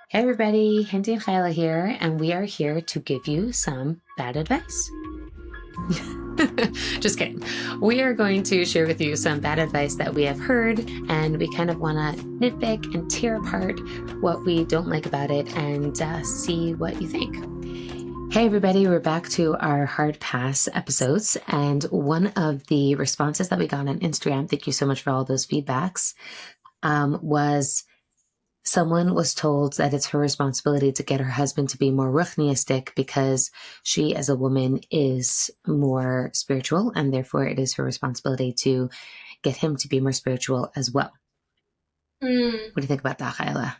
Hey everybody, Hindi and Chayale here, and we are here to give you some bad advice. Just kidding. We are going to share with you some bad advice that we have heard, and we kind of want to nitpick and tear apart what we don't like about it and see what you think. Hey everybody, we're back to our hard pass episodes, and one of the responses that we got on Instagram, thank you so much for all those feedbacks, was someone was told that it's her responsibility to get her husband to be more ruchniistic because she, as a woman, is more spiritual, and therefore it is her responsibility to get him to be more spiritual as well. What do you think about that, Chayale?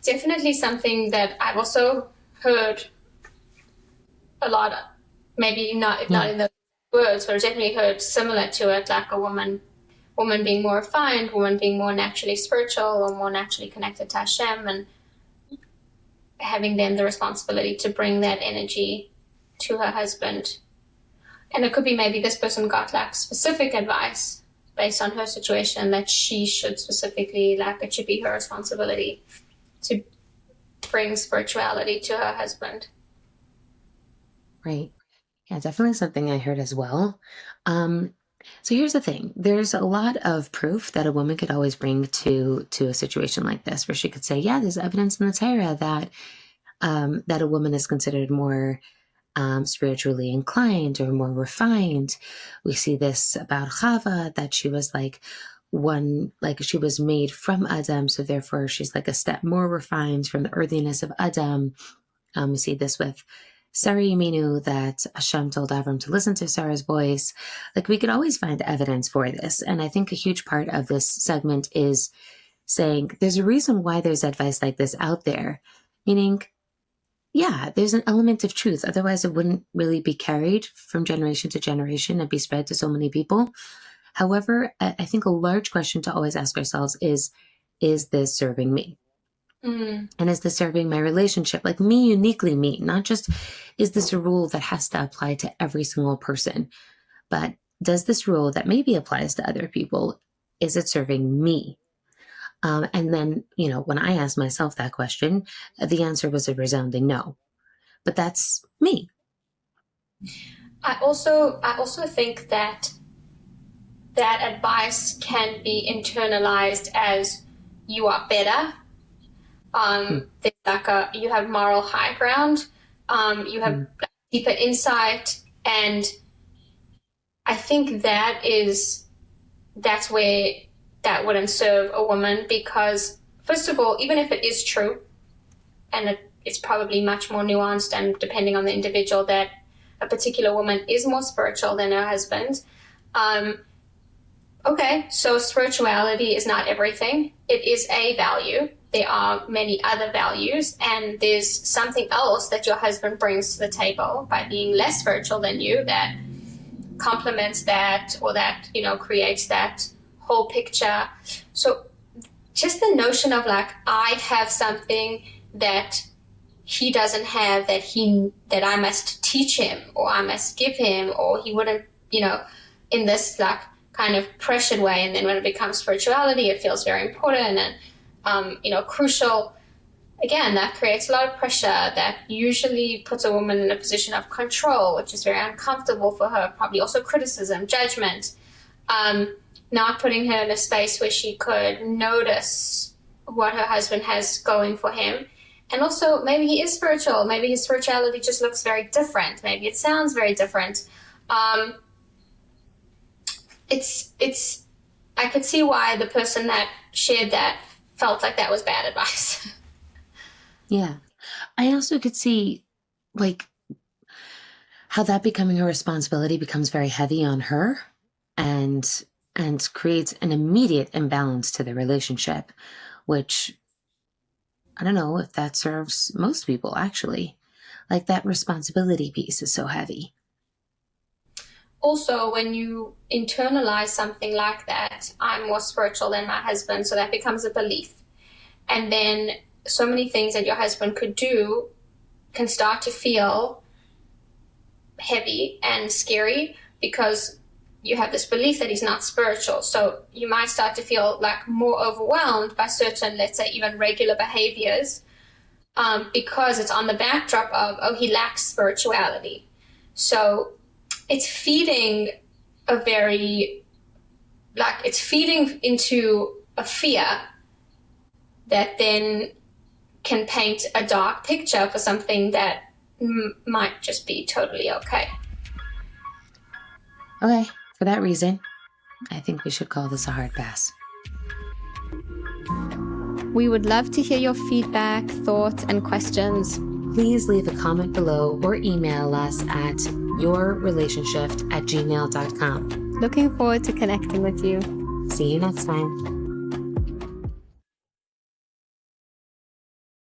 Definitely something that I've also heard a lot of. Maybe not, if not in those words, but I've definitely heard similar to it, like a woman being more refined, woman being more naturally spiritual or more naturally connected to Hashem, and having then the responsibility to bring that energy to her husband. And it could be maybe this person got like specific advice based on her situation that she should specifically, like it should be her responsibility to bring spirituality to her husband. Right. Yeah, definitely something I heard as well. So here's the thing. There's a lot of proof that a woman could always bring to a situation like this, where she could say, yeah, there's evidence in the Torah that that a woman is considered more spiritually inclined or more refined. We see this about Chava, that she was like she was made from Adam, so therefore she's like a step more refined from the earthiness of Adam. We see this with Sarah Yeminu, that Hashem told Avram to listen to Sarah's voice. Like, we could always find evidence for this. And I think a huge part of this segment is saying there's a reason why there's advice like this out there. Meaning, yeah, there's an element of truth. Otherwise, it wouldn't really be carried from generation to generation and be spread to so many people. However, I think a large question to always ask ourselves is this serving me? And is this serving my relationship? Like, me, uniquely me, not just is this a rule that has to apply to every single person, but does this rule that maybe applies to other people, is it serving me? And then, when I asked myself that question, the answer was a resounding no. But that's me. I also think that advice can be internalized as you are better. There's like you have moral high ground, you have deeper insight, and I think that's where that wouldn't serve a woman, because first of all, even if it is true, and it's probably much more nuanced and depending on the individual, that a particular woman is more spiritual than her husband. Okay, so spirituality is not everything. It is a value. There are many other values, and there's something else that your husband brings to the table by being less spiritual than you that complements that, or that, creates that whole picture. So just the notion of like, I have something that he doesn't have, that I must teach him, or I must give him, or he wouldn't, in this like kind of pressured way. And then when it becomes spirituality, it feels very important and crucial. Again, that creates a lot of pressure that usually puts a woman in a position of control, which is very uncomfortable for her. Probably also criticism, judgment, not putting her in a space where she could notice what her husband has going for him. And also, maybe he is spiritual. Maybe his spirituality just looks very different. Maybe it sounds very different. I could see why the person that shared that felt like that was bad advice. Yeah. I also could see, like, how that becoming a responsibility becomes very heavy on her and creates an immediate imbalance to the relationship, which I don't know if that serves most people, actually. Like, that responsibility piece is so heavy. Also, when you internalize something like that, I'm more spiritual than my husband, so that becomes a belief. And then so many things that your husband could do can start to feel heavy and scary, because you have this belief that he's not spiritual. So you might start to feel like more overwhelmed by certain, let's say, even regular behaviors, because it's on the backdrop of, oh, he lacks spirituality. So it's feeding it's feeding into a fear that then can paint a dark picture for something that might just be totally okay. Okay, for that reason, I think we should call this a hard pass. We would love to hear your feedback, thoughts, and questions. Please leave a comment below or email us at yourrelationship@gmail.com. Looking forward to connecting with you. See you next time.